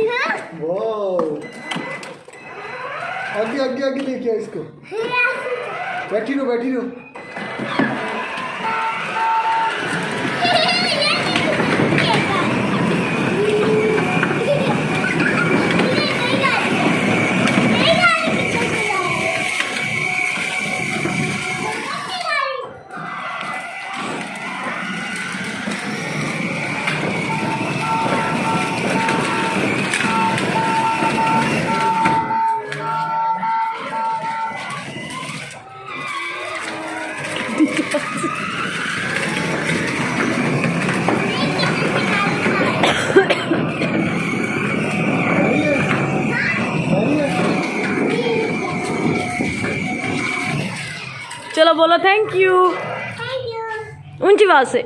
वाह, आगे आगे आगे लेके आओ इसको। बैठी रहो बैठी रहो। चलो बोलो थैंक यू ऊंची आवाज से।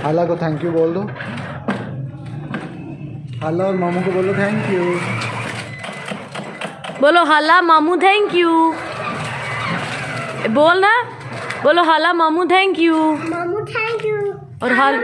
हाला को थैंक यू बोल दो। हाला और मामू को बोलो थैंक यू। बोलो हाला मामू थैंक यू। बोल ना, बोलो हाला मामू थैंक यू। मामू थैंक यू और हाल